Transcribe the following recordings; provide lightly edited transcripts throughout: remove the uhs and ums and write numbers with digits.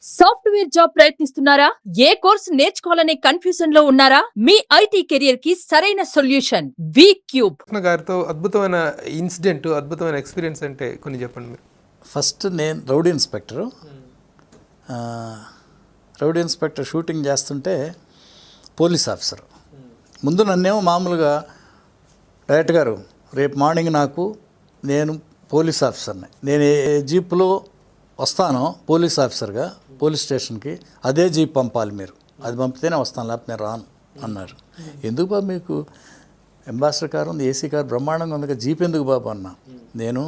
Software job ప్రయత్నిస్తున్నారా? ఏ course నేర్చుకోవాలనే కన్ఫ్యూజన్ లో ఉన్నారా? మీ ఐటీ కెరియర్ కి సరైన సొల్యూషన్ వి క్యూబ్. గారితో అద్భుతమైన ఇన్సిడెంట్, అద్భుతమైన ఎక్స్పీరియన్స్ అంటే కొన్ని చెప్పండి మీరు. ఫస్ట్ నేను రౌడీ ఇన్స్పెక్టర్ షూటింగ్ చేస్తుంటే పోలీస్ ఆఫీసర్ ముందు నన్నేమో మామూలుగా డైరెక్టర్ గారు రేపు మార్నింగ్ నేను పోలీస్ ఆఫీసర్ని, నేను ఏ జీప్లో వస్తానో పోలీస్ ఆఫీసర్గా పోలీస్ స్టేషన్కి అదే జీప్ పంపాలి, మీరు అది పంపితేనే వస్తాను, లేకపోతే నేను రాను అన్నారు. ఎందుకు బాబు మీకు అంబాసిడర్ కారు ఉంది, ఏసీ కారు బ్రహ్మాండంగా ఉంది, జీప్ ఎందుకు బాబు అన్నా. నేను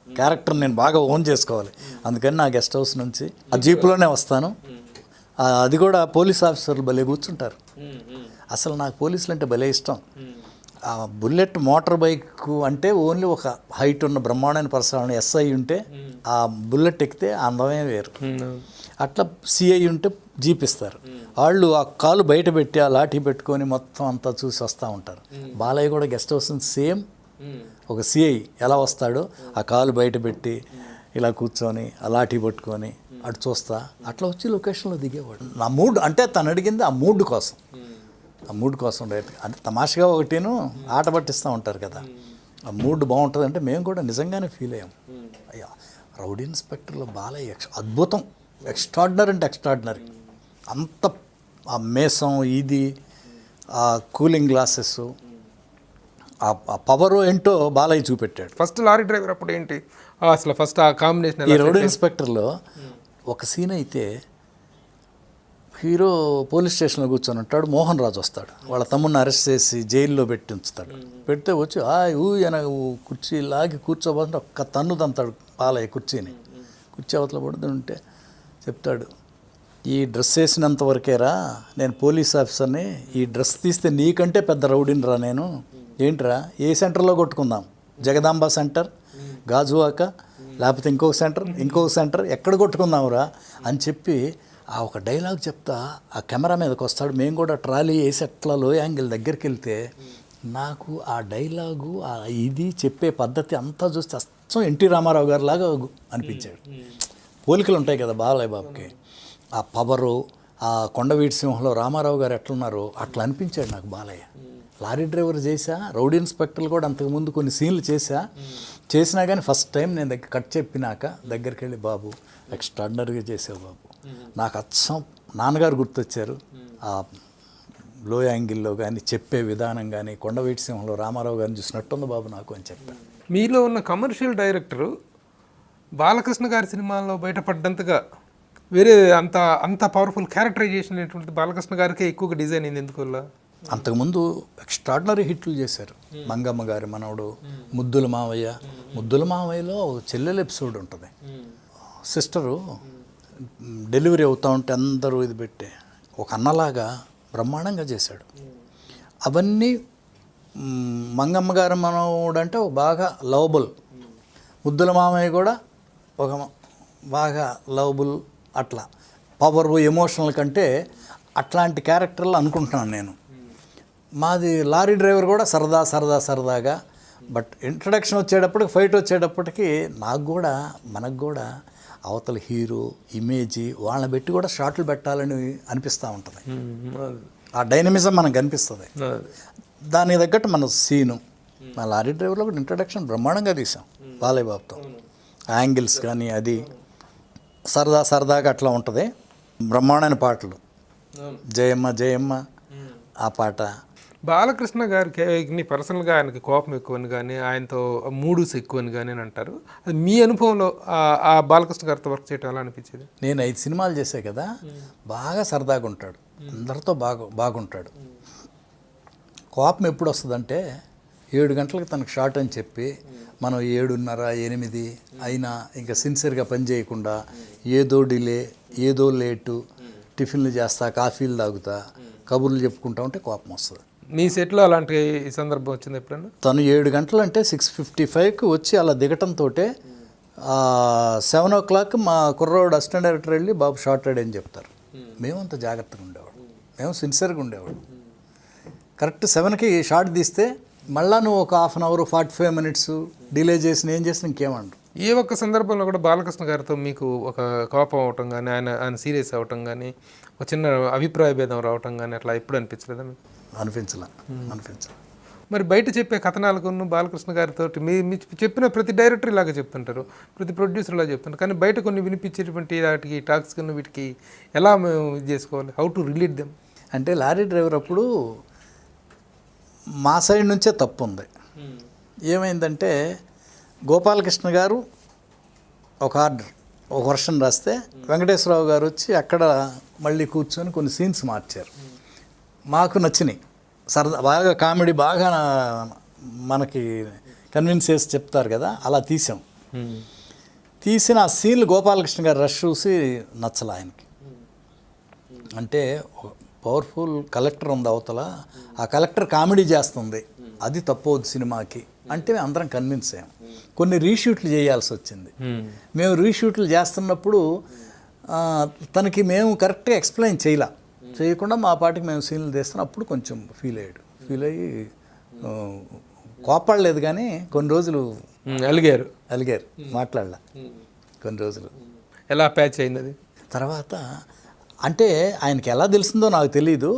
క్యారెక్టర్ నేను బాగా ఓన్ చేసుకోవాలి, అందుకని నా గెస్ట్ హౌస్ నుంచి ఆ జీప్లోనే వస్తాను. అది కూడా పోలీస్ ఆఫీసర్లు భలే కూర్చుంటారు. అసలు నాకు పోలీసులు అంటే భలే ఇష్టం. ఆ బుల్లెట్ మోటార్ బైక్ అంటే ఓన్లీ ఒక హైట్ ఉన్న బ్రహ్మాండమైన పర్సన్ ఎస్ఐ ఉంటే ఆ బుల్లెట్ ఎక్కితే అందమే వేరు. అట్లా సిఐ ఉంటే జీప్ ఇస్తారు. వాళ్ళు ఆ కాలు బయట పెట్టి ఆ లాఠీ పెట్టుకొని మొత్తం అంతా చూసి వస్తూ ఉంటారు. బాలయ్య కూడా గెస్ట్ హౌస్ సేమ్ ఒక సిఐ ఎలా వస్తాడో ఆ కాలు బయట పెట్టి ఇలా కూర్చొని ఆ లాఠీ పట్టుకొని అటు చూస్తా అట్లా వచ్చి లొకేషన్లో దిగేవాడు. నా మూడ్ అంటే తను అడిగింది ఆ మూడ్ కోసం డైరెక్ట్ అంటే తమాషగా ఒకటిను ఆట పట్టిస్తూ ఉంటారు కదా, ఆ మూడ్ బాగుంటుంది అంటే మేము కూడా నిజంగానే ఫీల్ అయ్యాం. అయ్యా రౌడీ ఇన్స్పెక్టర్లో బాలయ్య అద్భుతం, ఎక్స్ట్రాడినరీ. అంత ఆ మేసం ఇది, ఆ కూలింగ్ గ్లాసెస్, ఆ పవర్ ఏంటో బాలయ్య చూపెట్టాడు. ఫస్ట్ లారీ డ్రైవర్ అప్పుడు ఏంటి అసలు ఫస్ట్ ఆ కాంబినేషన్? ఈ రౌడీ ఇన్స్పెక్టర్లో ఒక సీన్ అయితే హీరో పోలీస్ స్టేషన్లో కూర్చొని ఉంటాడు, మోహన్ రాజు వస్తాడు, వాళ్ళ తమ్ముడిని అరెస్ట్ చేసి జైల్లో పెట్టి ఉంచుతాడు. పెడితే వచ్చి కుర్చీ లాగి కూర్చోబోతుంటే ఒక్క తన్ను తంతాడు బాలయ్య కుర్చీని. కుర్చీ అవతల పడుతుంటే చెప్తాడు, ఈ డ్రెస్ వేసినంత వరకేరా, నేను పోలీస్ ఆఫీసర్ని, ఈ డ్రెస్ తీస్తే నీకంటే పెద్ద రౌడీని రా నేను. ఏంట్రా ఏ సెంటర్లో కొట్టుకుందాం, జగదాంబ సెంటర్, గాజువాక, లేకపోతే ఇంకొక సెంటర్ ఎక్కడ కొట్టుకుందాంరా అని చెప్పి ఆ ఒక డైలాగ్ చెప్తా ఆ కెమెరా మీదకి వస్తాడు. మేము కూడా ట్రాలీ వేసి అట్లా లో యాంగిల్ దగ్గరికి వెళ్తే నాకు ఆ డైలాగు ఇది చెప్పే పద్ధతి అంతా చూస్తే అచ్చం ఎన్టీ రామారావు గారి లాగా అనిపించాడు. పోలికలు ఉంటాయి కదా బాలయ్య బాబుకి, ఆ పవరు, ఆ కొండవీటి సింహంలో రామారావు గారు ఎట్లున్నారో అట్లా అనిపించాడు నాకు బాలయ్య. లారీ డ్రైవర్ చేశా, రౌడీ ఇన్స్పెక్టర్లు కూడా అంతకుముందు కొన్ని సీన్లు చేసినా కానీ ఫస్ట్ టైం నేను కట్ చెప్పినాక దగ్గరికి వెళ్ళి బాబు ఎక్స్ట్రాడినరీగా చేసావు బాబు, నాకు అచ్చం నాన్నగారు గుర్తొచ్చారు. ఆ లో యాంగిల్లో కానీ చెప్పే విధానం కానీ కొండవీటి సింహంలో రామారావు గారిని చూసినట్టుంది బాబు నాకు అని చెప్పాను. మీలో ఉన్న కమర్షియల్ డైరెక్టరు బాలకృష్ణ గారి సినిమాల్లో బయటపడ్డంతగా వేరే అంత పవర్ఫుల్ క్యారెక్టరైజేషన్ అనేటువంటిది బాలకృష్ణ గారికే ఎక్కువగా డిజైన్ అయింది ఎందువల్ల? అంతకుముందు ఎక్స్ట్రాడినరీ హిట్లు చేశారు. మంగమ్మ గారి మనవడు, ముద్దుల మావయ్యలో చెల్లెల ఎపిసోడ్ ఉంటుంది. సిస్టరు డెలివరీ అవుతూ ఉంటే అందరూ ఇది పెట్టి ఒక అన్నలాగా బ్రహ్మాండంగా చేశాడు. అవన్నీ మంగమ్మ గారి మనవడు అంటే బాగా లవబుల్, ముద్దుల మామయ్య కూడా ఒక బాగా లవబుల్, అట్లా పవర్ ఎమోషనల్ కంటే అట్లాంటి క్యారెక్టర్లు అనుకుంటున్నాను నేను. మాది లారీ డ్రైవర్ కూడా సరదాగా, బట్ ఇంట్రడక్షన్ వచ్చేటప్పటికి, ఫైట్ వచ్చేటప్పటికి మనకు కూడా అవతల హీరో ఇమేజీ వాళ్ళని పెట్టి కూడా షాట్లు పెట్టాలని అనిపిస్తూ ఉంటుంది. ఆ డైనమిజం మనకు అనిపిస్తుంది. దానికి తగ్గట్టు మన సీను, మా లారీ డ్రైవర్లో కూడా ఇంట్రడక్షన్ బ్రహ్మాండంగా తీసాం బాలయ్య బాబుతో. యాంగిల్స్ కానీ అది సరదాగా అట్లా ఉంటుంది. బ్రహ్మాండమైన పాటలు, జయమ్మ ఆ పాట. బాలకృష్ణ గారికి పర్సనల్గా ఆయనకి కోపం ఎక్కువని కానీ, ఆయనతో మూడ్స్ ఎక్కువని కానీ అని అంటారు. అది మీ అనుభవంలో ఆ బాలకృష్ణ గారితో వర్క్ చేయడం ఎలా అనిపించేది? నేను 5 సినిమాలు చేసే కదా, బాగా సరదాగా ఉంటాడు, అందరితో బాగుంటాడు. కోపం ఎప్పుడు వస్తుందంటే 7 గంటలకు తనకు షార్ట్ అని చెప్పి మనం 7:30, 8 అయినా ఇంకా సిన్సియర్గా పని చేయకుండా ఏదో డిలే, ఏదో లేటు, టిఫిన్లు చేస్తా, కాఫీలు తాగుతా, కబుర్లు చెప్పుకుంటా ఉంటే కోపం వస్తుంది. మీ సెట్లో అలాంటి సందర్భం వచ్చింది ఎప్పుడన్నా? తను 7 గంటలు అంటే 6:55కి వచ్చి అలా దిగటంతో 7 o'clock మా కుర్రోడు అసిస్టెంట్ డైరెక్టర్ వెళ్ళి బాబు షార్ట్ రెడీ అని చెప్తారు. మేమంత జాగ్రత్తగా ఉండేవాడు, మేము సిన్సియర్గా ఉండేవాడు. కరెక్ట్ 7కి షార్ట్ తీస్తే మళ్ళా నువ్వు ఒక 1/2 hour 45 minutes డిలే చేసిన ఏం చేసిన ఇంకేమంటారు. ఏ ఒక్క సందర్భంలో కూడా బాలకృష్ణ గారితో మీకు ఒక కోపం అవటం కానీ ఆయన సీరియస్ అవటం కానీ ఒక చిన్న అభిప్రాయ భేదం రావటం కానీ అట్లా ఎప్పుడు అనిపించలేదా మీకు? అనిపించలే. మరి బయట చెప్పే కథనాలకు బాలకృష్ణ గారితో మీ చెప్పిన ప్రతి డైరెక్టర్ ఇలాగే చెప్తుంటారు, ప్రతి ప్రొడ్యూసర్ ఇలా చెప్తుంటారు, కానీ బయట కొన్ని వినిపించేటువంటి వాటికి టాక్స్ కన్నా వీటికి ఎలా మేము ఇది చేసుకోవాలి, హౌ టు రిలేట్ దెమ్? అంటే లారీ డ్రైవర్ అప్పుడు మా సైడ్ నుంచే తప్పు ఉంది. ఏమైందంటే గోపాలకృష్ణ గారు ఒక ఆర్డర్, ఒక వర్షన్ రాస్తే వెంకటేశ్వరరావు గారు వచ్చి అక్కడ మళ్ళీ కూర్చొని కొన్ని సీన్స్ మార్చారు. మాకు నచ్చినాయి, సరదా, బాగా కామెడీ, బాగా మనకి కన్విన్స్ చేసి చెప్తారు కదా, అలా తీసాం. తీసిన ఆ సీన్లు గోపాలకృష్ణ గారు రష్ చూసి నచ్చల ఆయనకి. అంటే పవర్ఫుల్ కలెక్టర్ ఉంది అవతల, ఆ కలెక్టర్ కామెడీ చేస్తుంది, అది తప్పవద్దు సినిమాకి అంటే అందరం కన్విన్స్ అయ్యాం. కొన్ని రీషూట్లు చేయాల్సి వచ్చింది. మేము రీషూట్లు చేస్తున్నప్పుడు తనకి మేము కరెక్ట్గా ఎక్స్ప్లెయిన్ చేయకుండా మా పాటికి మేము సీన్లు తీస్తున్నాం. అప్పుడు కొంచెం ఫీల్ అయ్యి కోపడలేదు, కానీ కొన్ని రోజులు అలిగారు, మాట్లాడలే కొన్ని రోజులు. ఎలా ప్యాచ్ అయింది అది? తర్వాత అంటే ఆయనకి ఎలా తెలిసిందో నాకు తెలీదు,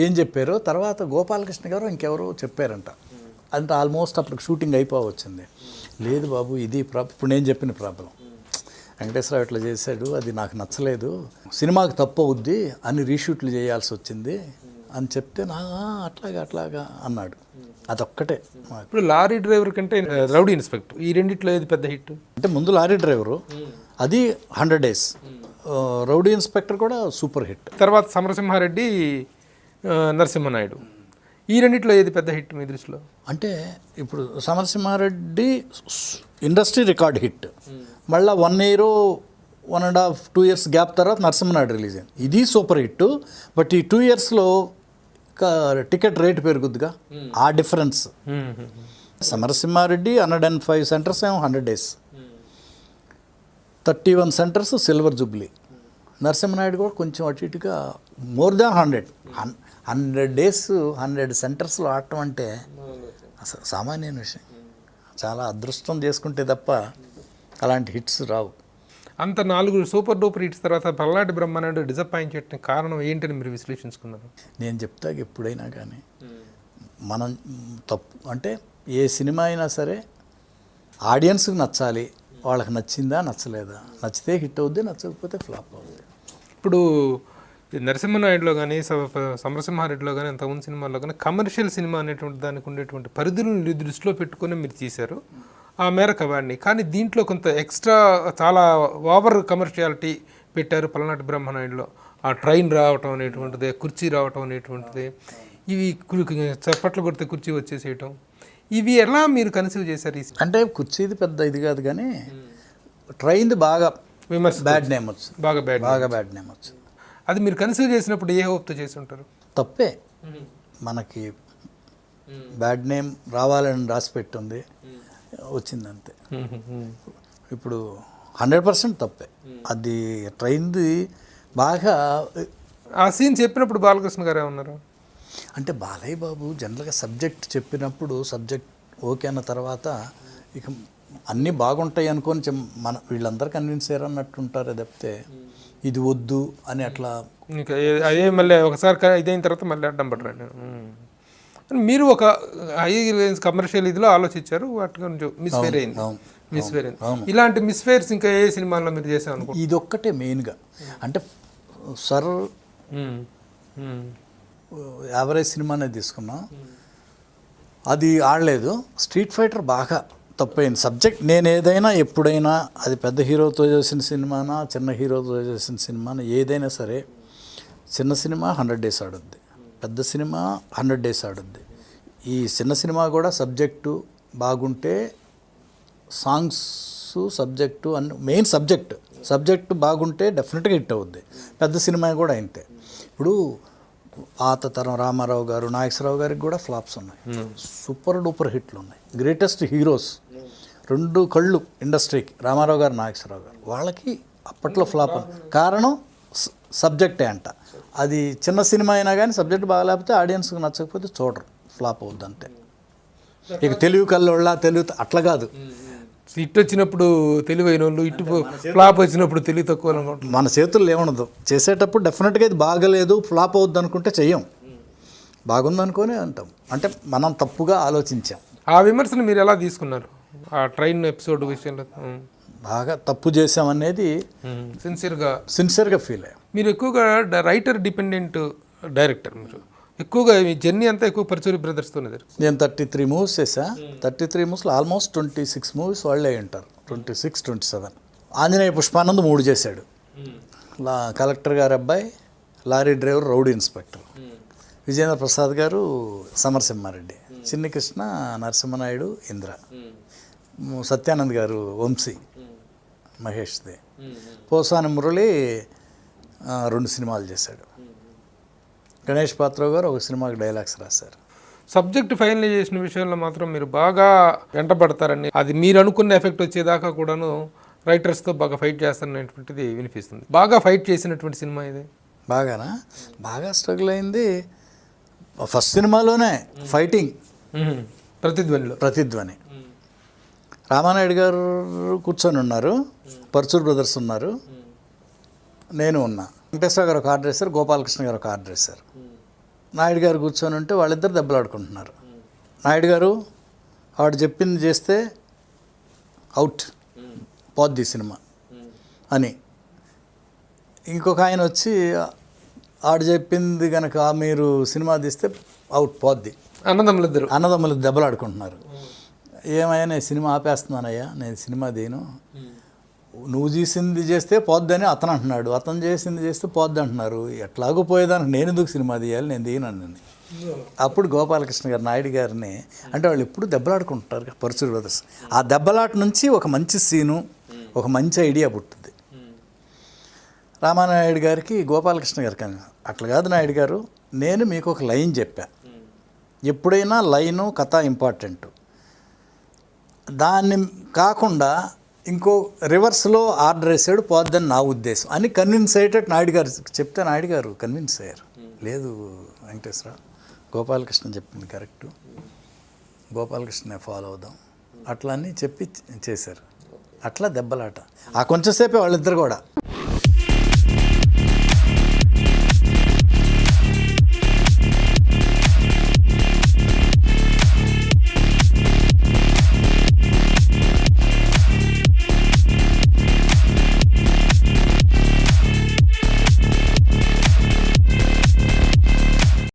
ఏం చెప్పారో. తర్వాత గోపాలకృష్ణ గారు ఇంకెవరో చెప్పారంట. అంటే ఆల్మోస్ట్ అప్పుడు షూటింగ్ అయిపోవచ్చింది. లేదు బాబు, ఇది ఇప్పుడు నేను చెప్పిన ప్రాబ్లం, వెంకటేశ్వరరావు ఇట్లా చేశాడు, అది నాకు నచ్చలేదు, సినిమాకి తప్పు అవుద్ది అని రీషూట్లు చేయాల్సి వచ్చింది అని చెప్తే అట్లాగా అన్నాడు. అదొక్కటే. ఇప్పుడు లారీ డ్రైవర్ కంటే రౌడీ ఇన్స్పెక్టర్, ఈ రెండిట్లో ఏది పెద్ద హిట్? అంటే ముందు లారీ డ్రైవరు, అది 100 days. రౌడీ ఇన్స్పెక్టర్ కూడా సూపర్ హిట్. తర్వాత సమరసింహారెడ్డి, నరసింహనాయుడు, ఈ రెండిట్లో ఏది పెద్ద హిట్ మీ దృష్టిలో? అంటే ఇప్పుడు సమరసింహారెడ్డి ఇండస్ట్రీ రికార్డ్ హిట్, మళ్ళీ 1 year 1.5 2 years గ్యాప్ తర్వాత నరసింహనాయుడు రిలీజ్ అయింది, ఇది సూపర్ హిట్. బట్ ఈ 2 yearsలో టికెట్ రేటు పెరుగుద్దిగా, ఆ డిఫరెన్స్. సమరసింహారెడ్డి 105 centers ఏమో 100 days, 31 centers silver Jubilee. Narasimha Naidu కూడా కొంచెం అటు ఇటుగా మోర్ దాన్ 100 days 100 centersలో ఆడటం అంటే అసలు సామాన్య విషయం. చాలా అదృష్టం చేసుకుంటే తప్ప అలాంటి హిట్స్ రావు. అంత 4 సూపర్ డూపర్ హిట్స్ తర్వాత పల్నాటి బ్రహ్మానంద డిసప్పాయింట్ చేయడానికి కారణం ఏంటని మీరు విశ్లేషించుకున్నారు? నేను చెప్తాక ఎప్పుడైనా కానీ మనం తప్పు అంటే ఏ సినిమా అయినా సరే ఆడియన్స్కి నచ్చాలి, వాళ్ళకి నచ్చిందా నచ్చలేదా, నచ్చితే హిట్ అవుద్ది, నచ్చకపోతే ఫ్లాప్ అవుద్ది. ఇప్పుడు నరసింహనాయుడులో కానీ సమరసింహారెడ్డిలో కానీ అంతకుముందు సినిమాల్లో కానీ కమర్షియల్ సినిమా అనేటువంటి దానికి ఉండేటువంటి పరిధులను దృష్టిలో పెట్టుకుని మీరు తీశారు, ఆ మేరకు వాడిని. కానీ దీంట్లో కొంత ఎక్స్ట్రా చాలా ఓవర్ కమర్షియాలిటీ పెట్టారు పల్నాటి బ్రహ్మనాయుడులో. ఆ ట్రైన్ రావటం అనేటువంటిది, కుర్చీ రావటం అనేటువంటిది, ఇవి చప్పట్లు కొడితే కుర్చీ వచ్చేసేయటం, ఇవి ఎలా మీరు కన్సీవ్ చేశారు? అంటే కుర్చీది పెద్ద ఇది కాదు, కానీ ట్రైన్ది బాగా బ్యాడ్ నేమ్ వచ్చింది, బాగా బ్యాడ్ నేమ్ వచ్చింది. అది మీరు కన్సీవ్ చేసినప్పుడు ఏ హోప్తో చేసి ఉంటారు? తప్పే, మనకి బ్యాడ్ నేమ్ రావాలని రాసి పెట్టుంది, వచ్చిందంతే. ఇప్పుడు 100% తప్పే. అది ట్రైన్ది బాగా. ఆ సీన్ చెప్పినప్పుడు బాలకృష్ణ గారు ఏమన్నారు? అంటే బాలయ్య బాబు జనరల్గా సబ్జెక్ట్ చెప్పినప్పుడు సబ్జెక్ట్ ఓకే అన్న తర్వాత ఇక అన్నీ బాగుంటాయి అనుకొని మన వీళ్ళందరూ కన్విన్స్ అయ్యారు అన్నట్టు ఉంటారు తప్పితే ఇది వద్దు అని అట్లా ఇంకా అదే మళ్ళీ ఒకసారి ఇదైన తర్వాత మళ్ళీ అడ్డం పడరండి. మీరు ఒక హై కమర్షియల్ ఇదిలో ఆలోచించారు, వాటి గురించి మిస్ఫేర్ అయింది. ఇలాంటి మిస్ఫేర్స్ ఇంకా ఏ సినిమాల్లో మీరు చేసాం అనుకో? ఇది ఒక్కటే మెయిన్గా. అంటే సర్ యావరేజ్ సినిమానే తీసుకున్నాం, అది ఆడలేదు. స్ట్రీట్ ఫైటర్ బాగా తప్పైంది సబ్జెక్ట్. నేను ఏదైనా ఎప్పుడైనా అది పెద్ద హీరోతో చేసిన సినిమానా చిన్న హీరోతో చేసిన సినిమానా ఏదైనా సరే, చిన్న సినిమా 100 days ఆడుద్ది, పెద్ద సినిమా 100 days ఆడుద్ది. ఈ చిన్న సినిమా కూడా సబ్జెక్టు బాగుంటే సాంగ్స్ సబ్జెక్టు అన్ని మెయిన్ సబ్జెక్టు బాగుంటే డెఫినెట్గా హిట్ అవుద్ది. పెద్ద సినిమా కూడా అంతే. ఇప్పుడు పాత తరం రామారావు గారు, నాగేశ్వరరావు గారికి కూడా ఫ్లాప్స్ ఉన్నాయి, సూపర్ డూపర్ హిట్లు ఉన్నాయి. గ్రేటెస్ట్ హీరోస్ 2 కళ్ళు ఇండస్ట్రీకి, రామారావు గారు, నాగేశ్వరరావు గారు. వాళ్ళకి అప్పట్లో ఫ్లాప్ కారణం సబ్జెక్టే అంట. అది చిన్న సినిమా అయినా కానీ సబ్జెక్ట్ బాగాలేకపోతే ఆడియన్స్కి నచ్చకపోతే చూడరు, ఫ్లాప్ అవుద్ది అంతే. ఇక తెలుగు కళ్ళోళ్ళ తెలుగు అట్లా కాదు, ఇటు వచ్చినప్పుడు తెలివైన వాళ్ళు, ఇటు ఫ్లాప్ వచ్చినప్పుడు తెలివి తక్కువ అనుకుంటారు. మన చేతుల్లో ఏముండదు. చేసేటప్పుడు డెఫినెట్గా ఇది బాగలేదు, ఫ్లాప్ అవుద్ది అనుకుంటే చెయ్యం, బాగుందనుకొని అంటాం. అంటే మనం తప్పుగా ఆలోచించాం. ఆ విమర్శను మీరు ఎలా తీసుకున్నారు ఆ ట్రైన్ ఎపిసోడ్ విషయంలో? బాగా తప్పు చేసామనేది సిన్సియర్గా ఫీల్ అయ్యాం. మీరు ఎక్కువగా రైటర్ డిపెండెంట్ డైరెక్టర్, మీరు ఎక్కువగా మీ జర్నీ అంతా ఎక్కువ పరుచూరి బ్రదర్స్తోనే జరుగుతుంది. నేను 33 మూవీస్ చేసా. 33 మూవీస్లో ఆల్మోస్ట్ 26 మూవీస్ వాళ్ళే ఉంటారు. 26, 27. ఆంజనేయ పుష్పానంద్ 3 చేశాడు. కలెక్టర్ గారు అబ్బాయి, lorry driver, rowdy inspector. Vijendra Prasad గారు సమరసింహారెడ్డి, చిన్ని కృష్ణ నరసింహనాయుడు, ఇంద్ర. సత్యానంద్ గారు వంశీ, మహేష్ది. పోసాని మురళి 2 సినిమాలు చేశాడు. గణేష్ పాత్రరావు గారు 1 సినిమాకి డైలాగ్స్ రాశారు. సబ్జెక్ట్ ఫైనలైజేషన్ విషయంలో మాత్రం మీరు బాగా వెంటబడతారని, అది మీరు అనుకున్న ఎఫెక్ట్ వచ్చేదాకా కూడాను రైటర్స్తో బాగా ఫైట్ చేస్తారనేటువంటిది వినిపిస్తుంది. బాగా ఫైట్ చేసినటువంటి సినిమా ఇది? బాగా స్ట్రగుల్ అయింది ఫస్ట్ సినిమాలోనే, ఫైటింగ్. ప్రతిధ్వని రామానాయుడు గారు కూర్చొని ఉన్నారు, పరుచూరు బ్రదర్స్ ఉన్నారు, నేను ఉన్నా. వెంకటేశ్వర గారు ఒక ఆర్డర్ వేశారు, గోపాలకృష్ణ గారు ఒక ఆర్డర్ వేశారు. నాయుడు గారు కూర్చొని ఉంటే వాళ్ళిద్దరు దెబ్బలాడుకుంటున్నారు. నాయుడు గారు ఆవిడ చెప్పింది చేస్తే అవుట్, పోద్ది సినిమా అని. ఇంకొక ఆయన వచ్చి ఆవిడ చెప్పింది కనుక మీరు సినిమా తీస్తే అవుట్, పోద్ది. అన్నదమ్ములు దెబ్బలాడుకుంటున్నారు. ఏమయ్యా నేను సినిమా ఆపేస్తున్నానయ్యా, నేను సినిమా తీను, నువ్వు చేసింది చేస్తే పోద్దని అతను అంటున్నాడు, అతను చేసింది చేస్తే పోద్ది అంటున్నారు, ఎట్లాగో పోయేదానికి నేను ఎందుకు సినిమా తీయాలి, నేను తీయనని. అప్పుడు గోపాలకృష్ణ గారు నాయుడు గారిని, అంటే వాళ్ళు ఎప్పుడు దెబ్బలాడుకుంటారు పరుచూరు బ్రదర్స్, ఆ దెబ్బలాట నుంచి ఒక మంచి సీను, ఒక మంచి ఐడియా పుట్టింది. రామానాయుడు గారికి గోపాలకృష్ణ గారు కానీ అట్లా కాదు, నాయుడు గారు నేను మీకు ఒక లైన్ చెప్పా, ఎప్పుడైనా లైను కథ ఇంపార్టెంట్, దాన్ని కాకుండా ఇంకో రివర్స్లో ఆర్డర్ వేసాడు పోద్దని నా ఉద్దేశం అని కన్విన్స్ అయ్యేటట్టు నాయుడు గారు చెప్తే నాయుడు గారు కన్విన్స్ అయ్యారు. లేదు వెంకటేశ్వరరావు, గోపాలకృష్ణ చెప్పింది కరెక్టు, గోపాలకృష్ణనే ఫాలో అవుదాం అట్లా అని చెప్పి చేశారు. అట్లా దెబ్బలాట ఆ కొంచెంసేపే వాళ్ళిద్దరు కూడా.